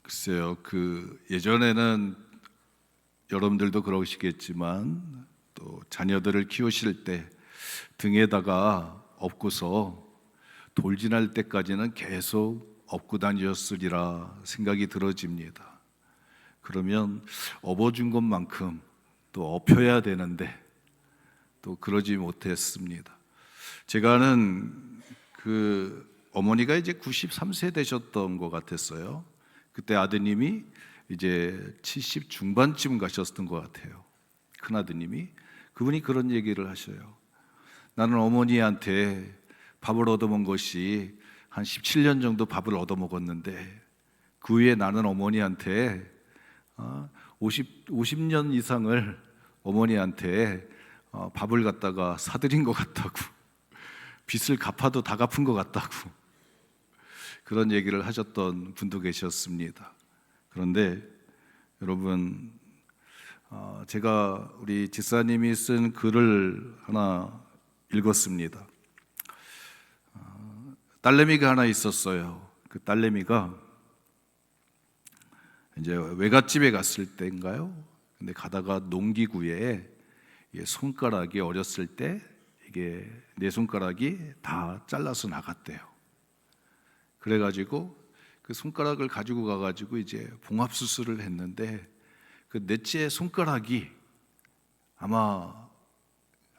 글쎄요, 예전에는 여러분들도 그러시겠지만 또 자녀들을 키우실 때 등에다가 업고서 돌진할 때까지는 계속 업고 다니셨으리라 생각이 들어집니다. 그러면 업어준 것만큼 또 업혀야 되는데 또 그러지 못했습니다. 제가 아는 어머니가 이제 93세 되셨던 것 같았어요. 그때 아드님이 이제 70 중반쯤 가셨던 것 같아요. 큰 아드님이. 그분이 그런 얘기를 하셔요. 나는 어머니한테 밥을 얻어먹은 것이 한 17년 정도 밥을 얻어먹었는데 그 후에 나는 어머니한테 50년 이상을 어머니한테 밥을 갖다가 사드린 것 같다고, 빚을 갚아도 다 갚은 것 같다고 그런 얘기를 하셨던 분도 계셨습니다. 그런데 여러분, 제가 우리 지사님이 쓴 글을 하나 읽었습니다. 딸내미가 하나 있었어요. 그 딸내미가 이제 외갓집에 갔을 때인가요? 근데 가다가 농기구에 손가락이 어렸을 때 이게 네 손가락이 다 잘라서 나갔대요. 그래가지고 그 손가락을 가지고 가가지고 이제 봉합 수술을 했는데 그 넷째 손가락이 아마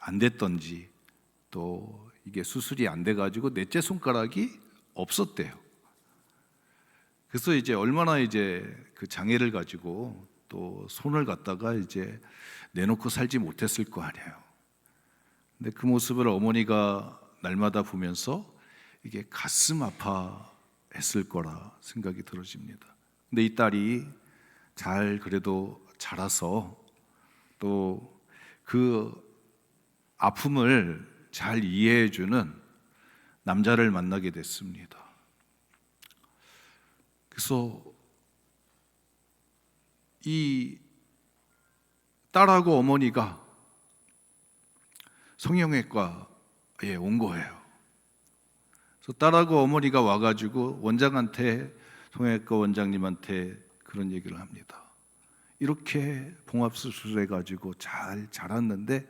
안 됐던지 또 이게 수술이 안 돼가지고 넷째 손가락이 없었대요. 그래서 이제 얼마나 이제 그 장애를 가지고 또 손을 갖다가 이제 내놓고 살지 못했을 거 아니에요. 근데 그 모습을 어머니가 날마다 보면서 이게 가슴 아파했을 거라 생각이 들어집니다. 근데 이 딸이 잘 그래도 자라서 또 그 아픔을 잘 이해해주는 남자를 만나게 됐습니다. 그래서 이 딸하고 어머니가 성형외과에 온 거예요. 그래서 딸하고 어머니가 와가지고 원장한테, 성형외과 원장님한테 그런 얘기를 합니다. 이렇게 봉합수술해가지고 잘 자랐는데,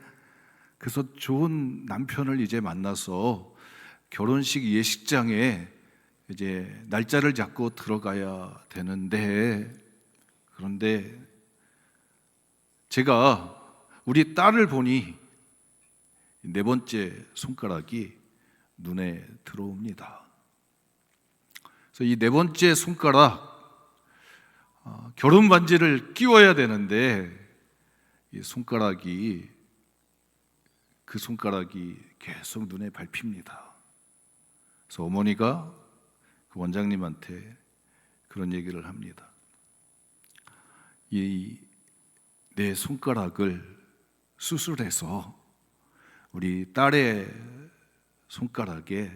그래서 좋은 남편을 이제 만나서 결혼식 예식장에 이제 날짜를 잡고 들어가야 되는데, 그런데 제가 우리 딸을 보니 네 번째 손가락이 눈에 들어옵니다. 그래서 이 네 번째 손가락, 결혼 반지를 끼워야 되는데 이 손가락이, 그 손가락이 계속 눈에 밟힙니다. 그래서 어머니가 그 원장님한테 그런 얘기를 합니다. 이 내 손가락을 수술해서 우리 딸의 손가락에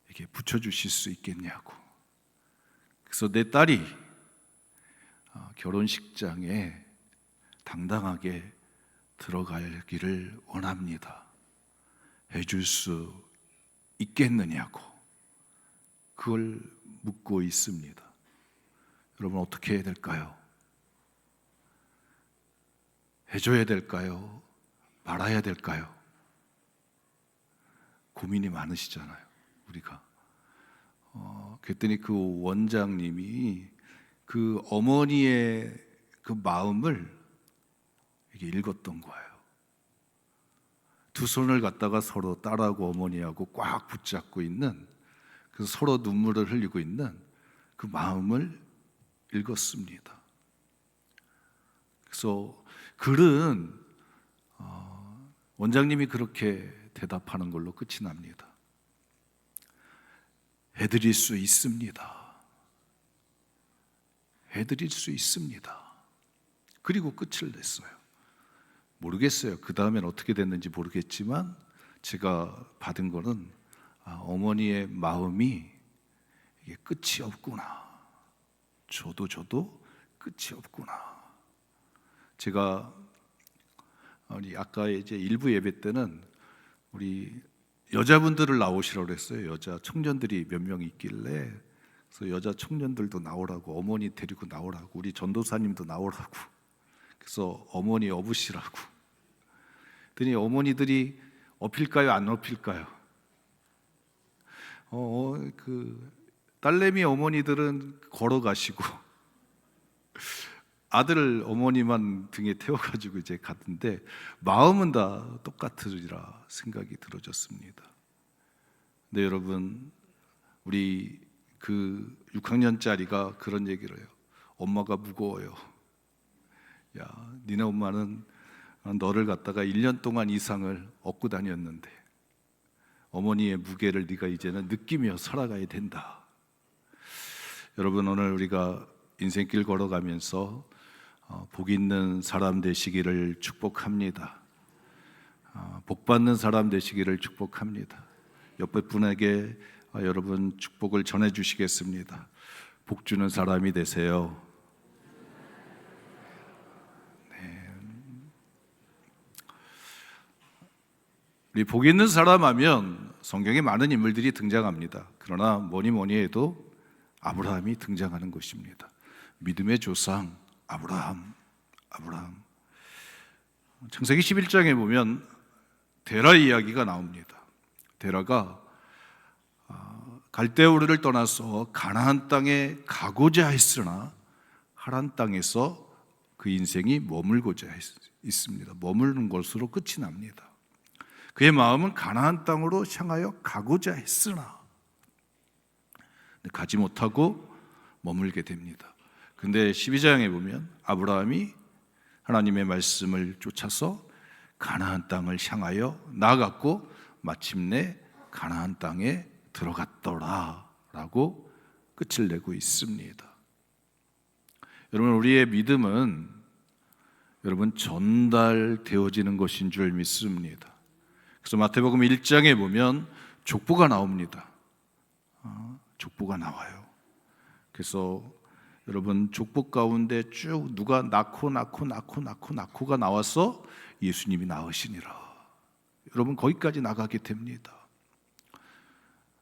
이렇게 붙여주실 수 있겠냐고. 그래서 내 딸이 결혼식장에 당당하게 들어가기를 원합니다. 해줄 수 있겠느냐고 그걸 묻고 있습니다. 여러분, 어떻게 해야 될까요? 해줘야 될까요? 말아야 될까요? 고민이 많으시잖아요, 우리가. 그랬더니 그 원장님이 그 어머니의 그 마음을 이게 읽었던 거예요. 두 손을 갖다가 서로 딸하고 어머니하고 꽉 붙잡고 있는, 그 서로 눈물을 흘리고 있는 그 마음을 읽었습니다. 그래서 글은 원장님이 그렇게 대답하는 걸로 끝이 납니다. 해드릴 수 있습니다. 해드릴 수 있습니다. 그리고 끝을 냈어요. 모르겠어요. 그 다음엔 어떻게 됐는지 모르겠지만 제가 받은 거는 어머니의 마음이 이게 끝이 없구나. 저도 끝이 없구나. 제가 우리 아까 이제 일부 예배 때는 우리 여자분들을 나오시라고 그랬어요. 여자 청년들이 몇 명 있길래, 그래서 여자 청년들도 나오라고, 어머니 데리고 나오라고, 우리 전도사님도 나오라고, 그래서 어머니 업으시라고. 그랬더니 어머니들이 업힐까요, 안 업힐까요? 그 딸내미 어머니들은 걸어가시고 아들 어머니만 등에 태워가지고 이제 갔는데 마음은 다 똑같으리라 생각이 들어졌습니다. 근데 여러분, 우리 그 6학년짜리가 그런 얘기를 해요. 엄마가 무거워요. 야, 니네 엄마는 너를 갖다가 1년 동안 이상을 업고 다녔는데 어머니의 무게를 네가 이제는 느끼며 살아가야 된다. 여러분, 오늘 우리가 인생길 걸어가면서 복 있는 사람 되시기를 축복합니다. 복 받는 사람 되시기를 축복합니다. 옆에 분에게 여러분 축복을 전해 주시겠습니다. 복 주는 사람이 되세요. 네. 우리 복 있는 사람 하면 성경에 많은 인물들이 등장합니다. 그러나 뭐니 해도 아브라함이 등장하는 것입니다. 믿음의 조상 아브라함. 창세기 11장에 보면 데라 이야기가 나옵니다. 데라가 갈대우르를 떠나서 가나안 땅에 가고자 했으나 하란 땅에서 그 인생이 머물고자 있습니다. 머무르는 것으로 끝이 납니다. 그의 마음은 가나안 땅으로 향하여 가고자 했으나 가지 못하고 머물게 됩니다. 근데 12장에 보면 아브라함이 하나님의 말씀을 쫓아서 가나안 땅을 향하여 나아갔고 마침내 가나안 땅에 들어갔더라라고 끝을 내고 있습니다. 여러분, 우리의 믿음은 여러분 전달되어지는 것인 줄 믿습니다. 그래서 마태복음 1장에 보면 족보가 나옵니다. 족보가 나와요. 그래서 여러분 족보 가운데 쭉 누가 낳고가 나와서 예수님이 낳으시니라. 여러분 거기까지 나가게 됩니다.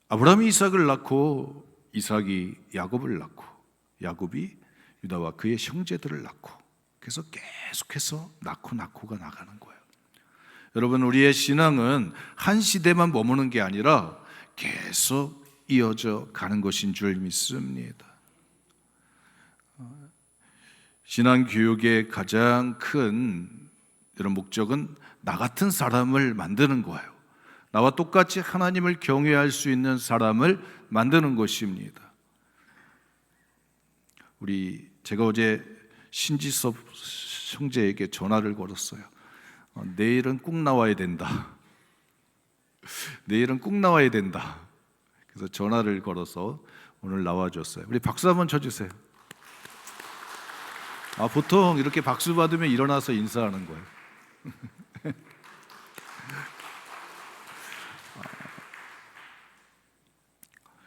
아브라함이 이삭을 낳고 이삭이 야곱을 낳고 야곱이 유다와 그의 형제들을 낳고 그래서 계속해서 낳고가 나가는 거예요. 여러분, 우리의 신앙은 한 시대만 머무는 게 아니라 계속 이어져 가는 것인 줄 믿습니다. 신앙교육의 가장 큰 이런 목적은 나 같은 사람을 만드는 거예요. 나와 똑같이 하나님을 경외할 수 있는 사람을 만드는 것입니다. 제가 어제 신지섭 형제에게 전화를 걸었어요. 내일은 꼭 나와야 된다. 내일은 꼭 나와야 된다. 그래서 전화를 걸어서 오늘 나와줬어요. 우리 박수 한번 쳐주세요. 보통 이렇게 박수 받으면 일어나서 인사하는 거예요.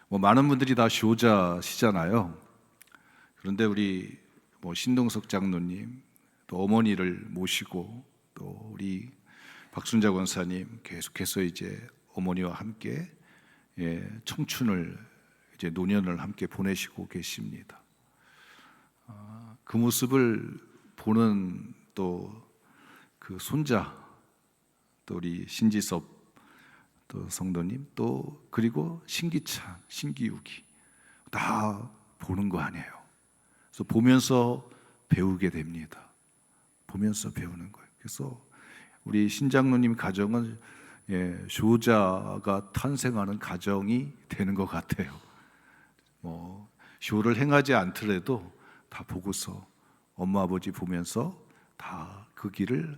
많은 분들이 다 쇼자시잖아요. 그런데 우리 신동석 장로님, 또 어머니를 모시고 또 우리 박순자 권사님 계속해서 이제 어머니와 함께 청춘을 이제 노년을 함께 보내시고 계십니다. 그 모습을 보는 또 그 손자, 또 우리 신지섭 또 성도님, 또 그리고 신기찬, 신기욱이 다 보는 거 아니에요. 그래서 보면서 배우게 됩니다. 보면서 배우는 거예요. 그래서 우리 신장로님 가정은 쇼자가 탄생하는 가정이 되는 것 같아요. 쇼를 행하지 않더라도 다 보고서 엄마 아버지 보면서 다 그 길을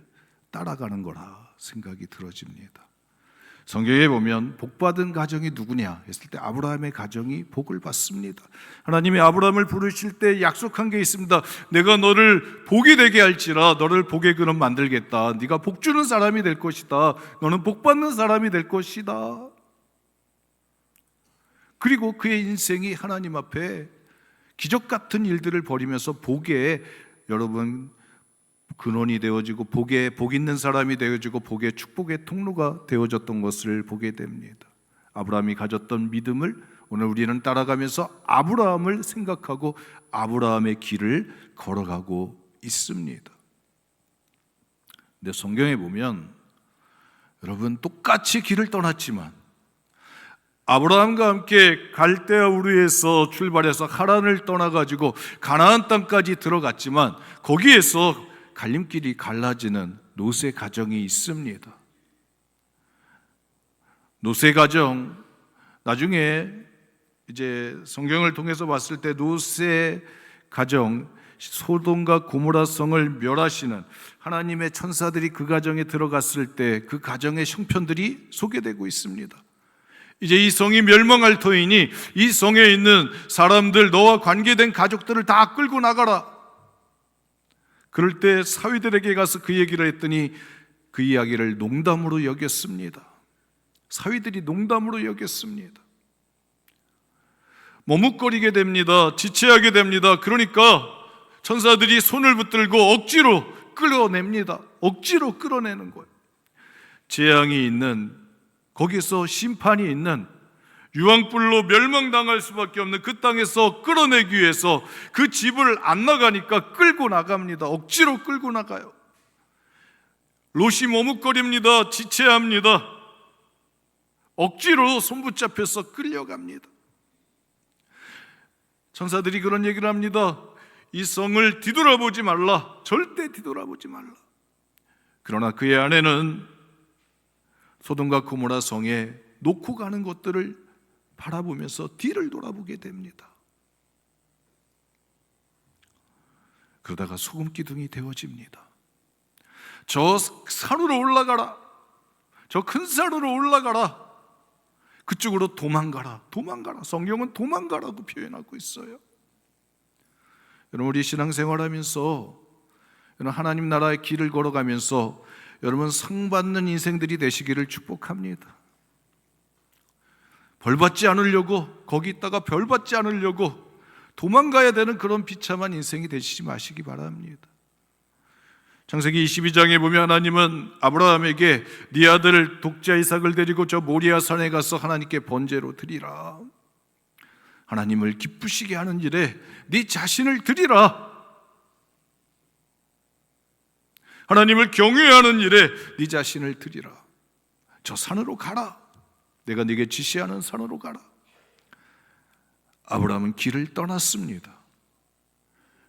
따라가는 거라 생각이 들어집니다. 성경에 보면 복받은 가정이 누구냐 했을 때 아브라함의 가정이 복을 받습니다. 하나님이 아브라함을 부르실 때 약속한 게 있습니다. 내가 너를 복이 되게 할지라 너를 복의 근원 만들겠다. 네가 복 주는 사람이 될 것이다. 너는 복받는 사람이 될 것이다. 그리고 그의 인생이 하나님 앞에 기적 같은 일들을 벌이면서 복에 여러분 근원이 되어지고 복 있는 사람이 되어지고 복의 축복의 통로가 되어졌던 것을 보게 됩니다. 아브라함이 가졌던 믿음을 오늘 우리는 따라가면서 아브라함을 생각하고 아브라함의 길을 걸어가고 있습니다. 근데 성경에 보면 여러분 똑같이 길을 떠났지만 아브라함과 함께 갈대아 우르에서 출발해서 하란을 떠나가지고 가나안 땅까지 들어갔지만 거기에서 갈림길이 갈라지는 롯의 가정이 있습니다. 롯의 가정, 나중에 이제 성경을 통해서 봤을 때 롯의 가정, 소돔과 고모라 성을 멸하시는 하나님의 천사들이 그 가정에 들어갔을 때 그 가정의 형편들이 소개되고 있습니다. 이제 이 성이 멸망할 터이니 이 성에 있는 사람들, 너와 관계된 가족들을 다 끌고 나가라. 그럴 때 사위들에게 가서 그 얘기를 했더니 그 이야기를 농담으로 여겼습니다. 사위들이 농담으로 여겼습니다. 머뭇거리게 됩니다. 지체하게 됩니다. 그러니까 천사들이 손을 붙들고 억지로 끌어냅니다. 억지로 끌어내는 거예요. 재앙이 있는, 거기서 심판이 있는, 유황불로 멸망당할 수밖에 없는 그 땅에서 끌어내기 위해서 그 집을 안 나가니까 끌고 나갑니다. 억지로 끌고 나가요. 롯이 머뭇거립니다. 지체합니다. 억지로 손붙잡혀서 끌려갑니다. 천사들이 그런 얘기를 합니다. 이 성을 뒤돌아보지 말라. 절대 뒤돌아보지 말라. 그러나 그의 아내는 소돔과 고모라 성에 놓고 가는 것들을 바라보면서 뒤를 돌아보게 됩니다. 그러다가 소금 기둥이 되어집니다. 저 산으로 올라가라. 저 큰 산으로 올라가라. 그쪽으로 도망가라. 도망가라. 성경은 도망가라고 표현하고 있어요. 여러분, 우리 신앙생활하면서 하나님 나라의 길을 걸어가면서 여러분 상 받는 인생들이 되시기를 축복합니다. 벌 받지 않으려고, 거기 있다가 별 받지 않으려고 도망가야 되는 그런 비참한 인생이 되시지 마시기 바랍니다. 창세기 22장에 보면 하나님은 아브라함에게 네 아들 독자 이삭을 데리고 저 모리아 산에 가서 하나님께 번제로 드리라. 하나님을 기쁘시게 하는 일에 네 자신을 드리라. 하나님을 경외하는 일에 네 자신을 드리라. 저 산으로 가라. 내가 네게 지시하는 산으로 가라. 아브라함은 길을 떠났습니다.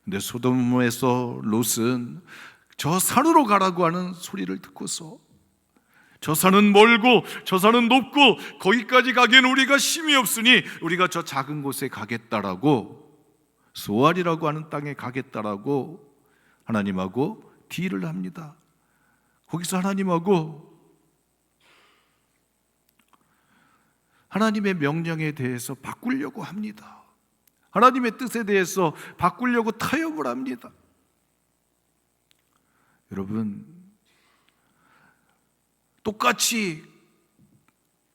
근데 소돔에서 롯은 저 산으로 가라고 하는 소리를 듣고서 저 산은 멀고 저 산은 높고 거기까지 가기엔 우리가 힘이 없으니 우리가 저 작은 곳에 가겠다라고, 소알이라고 하는 땅에 가겠다라고 하나님하고 딜을 합니다. 거기서 하나님의 명령에 대해서 바꾸려고 합니다. 하나님의 뜻에 대해서 바꾸려고 타협을 합니다. 여러분, 똑같이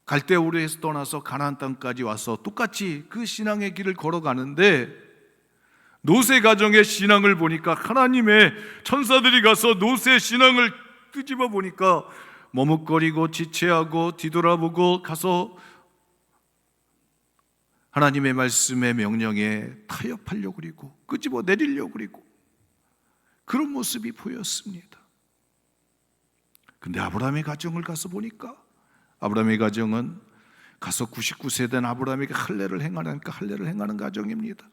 갈대아 우르에서 떠나서 가나안 땅까지 와서 똑같이 그 신앙의 길을 걸어가는데 롯의 가정의 신앙을 보니까, 하나님의 천사들이 가서 롯의 신앙을 끄집어 보니까 머뭇거리고 지체하고 뒤돌아보고 가서 하나님의 말씀의 명령에 타협하려고 그리고 끄집어 내리려고 그리고 그런 모습이 보였습니다. 근데 아브라함의 가정을 가서 보니까 아브라함의 가정은 가서 99세 된 아브라함에게 할례를 행하는 가정입니다.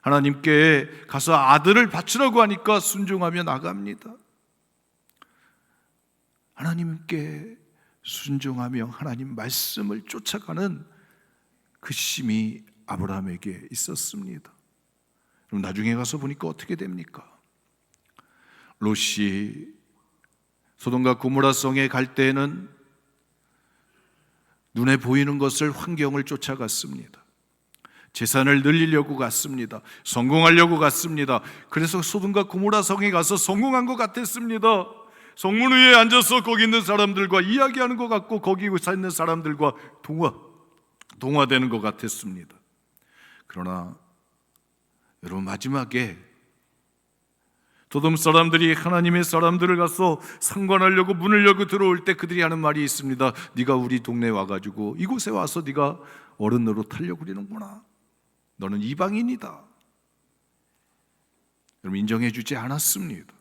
하나님께 가서 아들을 바치라고 하니까 순종하며 나갑니다. 하나님께 순종하며 하나님 말씀을 쫓아가는 그 힘이 아브라함에게 있었습니다. 그럼 나중에 가서 보니까 어떻게 됩니까? 롯이 소돔과 고모라 성에 갈 때에는 눈에 보이는 것을, 환경을 쫓아갔습니다. 재산을 늘리려고 갔습니다. 성공하려고 갔습니다. 그래서 소돔과 고모라 성에 가서 성공한 것 같았습니다. 성문 위에 앉아서 거기 있는 사람들과 이야기하는 것 같고 거기 있는 사람들과 동화되는 것 같았습니다. 그러나 여러분, 마지막에 도돔 사람들이 하나님의 사람들을 가서 상관하려고 문을 열고 들어올 때 그들이 하는 말이 있습니다. 네가 우리 동네에 와가지고 이곳에 와서 네가 어른 노릇 하려고 그러는구나. 너는 이방인이다. 여러분, 인정해 주지 않았습니다.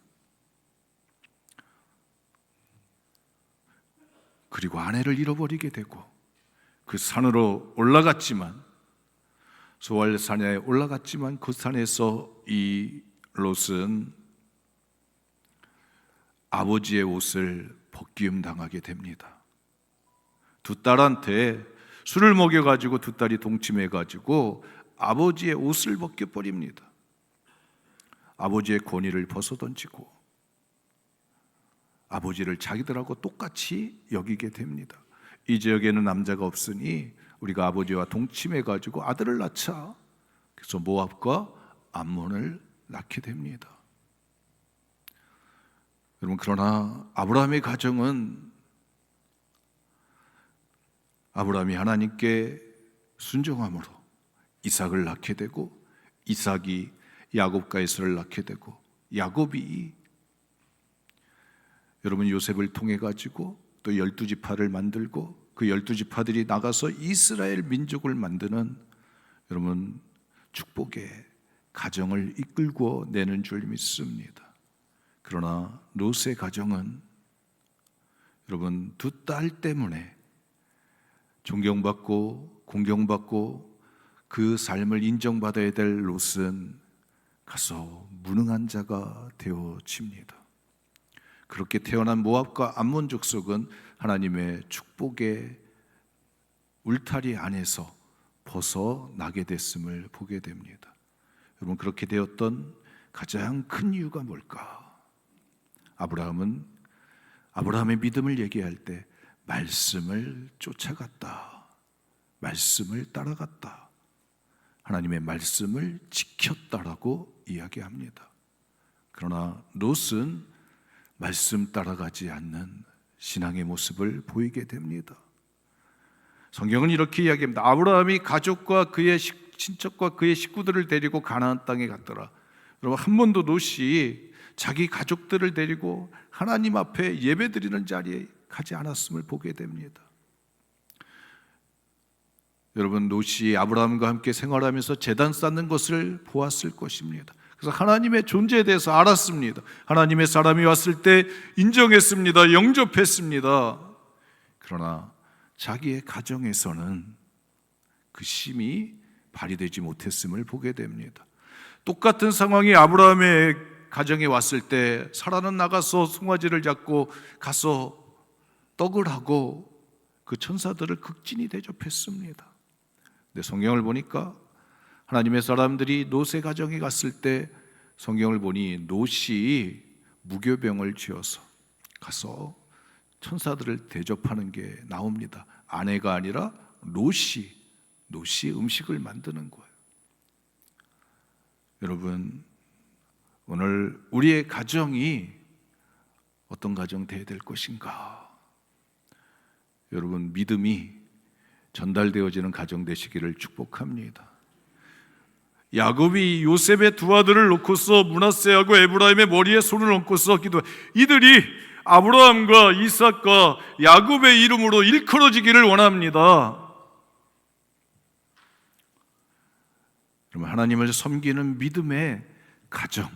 그리고 아내를 잃어버리게 되고 그 산으로 올라갔지만, 소알산에 올라갔지만 그 산에서 이 롯은 아버지의 옷을 벗기움 당하게 됩니다. 두 딸한테 술을 먹여가지고 두 딸이 동침해가지고 아버지의 옷을 벗겨버립니다. 아버지의 권위를 벗어던지고 아버지를 자기들하고 똑같이 여기게 됩니다. 이 지역에는 남자가 없으니 우리가 아버지와 동침해가지고 아들을 낳자. 그래서 모압과 암몬을 낳게 됩니다. 여러분, 그러나 아브라함의 가정은 아브라함이 하나님께 순종함으로 이삭을 낳게 되고, 이삭이 야곱과 에서를 낳게 되고, 야곱이 여러분 요셉을 통해 가지고 또 12지파를 만들고 그 12지파들이 나가서 이스라엘 민족을 만드는 여러분 축복의 가정을 이끌고 내는 줄 믿습니다. 그러나 롯의 가정은 여러분 두 딸 때문에 존경받고 공경받고 그 삶을 인정받아야 될 롯은 가서 무능한 자가 되어집니다. 그렇게 태어난 모압과 암몬 족속은 하나님의 축복의 울타리 안에서 벗어나게 됐음을 보게 됩니다. 여러분, 그렇게 되었던 가장 큰 이유가 뭘까? 아브라함의 믿음을 얘기할 때 말씀을 쫓아갔다, 말씀을 따라갔다, 하나님의 말씀을 지켰다라고 이야기합니다. 그러나 롯은 말씀 따라가지 않는 신앙의 모습을 보이게 됩니다. 성경은 이렇게 이야기합니다. 아브라함이 가족과 그의 친척과 그의 식구들을 데리고 가나안 땅에 갔더라. 여러분, 한 번도 롯이 자기 가족들을 데리고 하나님 앞에 예배드리는 자리에 가지 않았음을 보게 됩니다. 여러분, 롯이 아브라함과 함께 생활하면서 제단 쌓는 것을 보았을 것입니다. 그래서 하나님의 존재에 대해서 알았습니다. 하나님의 사람이 왔을 때 인정했습니다. 영접했습니다. 그러나 자기의 가정에서는 그 심이 발휘되지 못했음을 보게 됩니다. 똑같은 상황이 아브라함의 가정에 왔을 때 사라는 나가서 송아지를 잡고 가서 떡을 하고 그 천사들을 극진히 대접했습니다. 근데 성경을 보니까 하나님의 사람들이 롯의 가정에 갔을 때 성경을 보니 롯이 무교병을 지어서 가서 천사들을 대접하는 게 나옵니다. 아내가 아니라 롯이 음식을 만드는 거예요. 여러분, 오늘 우리의 가정이 어떤 가정 되어야 될 것인가? 여러분, 믿음이 전달되어지는 가정 되시기를 축복합니다. 야곱이 요셉의 두 아들을 놓고서 므낫세하고 에브라임의 머리에 손을 얹고서 기도해. 이들이 아브라함과 이삭과 야곱의 이름으로 일컬어지기를 원합니다. 여러분, 하나님을 섬기는 믿음의 가정,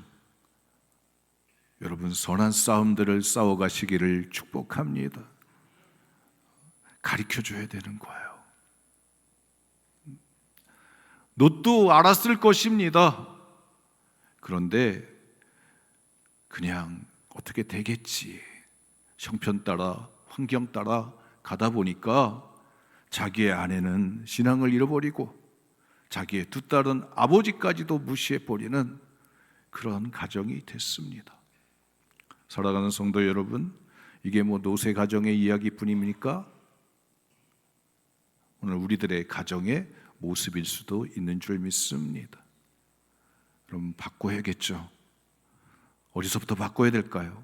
여러분 선한 싸움들을 싸워가시기를 축복합니다. 가르쳐줘야 되는 거예요. 롯도 알았을 것입니다. 그런데 그냥 어떻게 되겠지, 형편 따라 환경 따라 가다 보니까 자기의 아내는 신앙을 잃어버리고 자기의 두 딸은 아버지까지도 무시해버리는 그런 가정이 됐습니다. 살아가는 성도 여러분, 이게 롯의 가정의 이야기뿐입니까? 오늘 우리들의 가정의 모습일 수도 있는 줄 믿습니다. 여러분, 바꿔야겠죠. 어디서부터 바꿔야 될까요?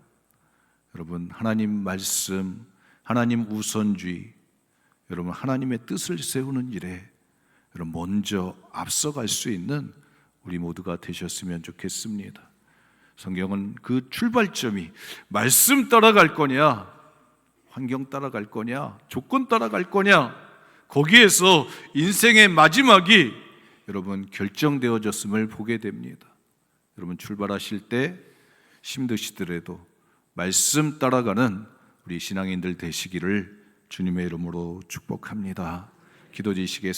여러분, 하나님 말씀, 하나님 우선주의, 여러분 하나님의 뜻을 세우는 일에 여러분 먼저 앞서갈 수 있는 우리 모두가 되셨으면 좋겠습니다. 성경은 그 출발점이 말씀 따라갈 거냐, 환경 따라갈 거냐, 조건 따라갈 거냐, 거기에서 인생의 마지막이 여러분 결정되어졌음을 보게 됩니다. 여러분 출발하실 때 힘드시더라도 말씀 따라가는 우리 신앙인들 되시기를 주님의 이름으로 축복합니다. 기도드리시겠습니다.